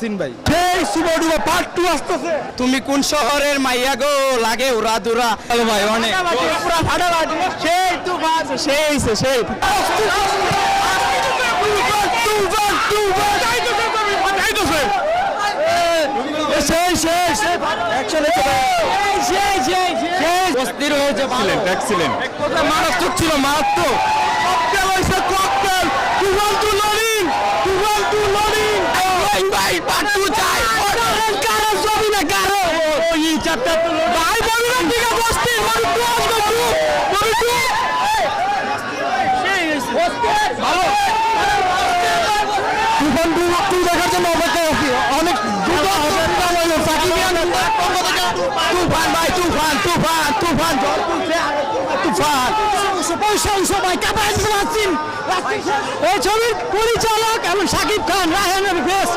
ইয়াসিন ভাই। সেই সুবডুবা পার্ট 2 আসতেছে। তুমি কোন শহরের মাইয়া গো লাগে উড়া দুরা। হ্যালো ভাই অনেক পুরা ফাটাফাটি সেই তুফান সেই মারাত্মক ছিল মারাত্মক ককটেল হইছে ককটেল তুফান ভাই পাটু চাই কারো ছবি না কারো ওই চারটা ভাই বলুন ঠিক আছে বস্তির মানে টু ভালো তুফান টু দেখার জন্য অপেক্ষা আছি অনেক দ্রুত তুফান ভাই তুফান সবাই কাপাই এই ছবির পরিচালক এবং শাকিব খান রায়হানের বেশ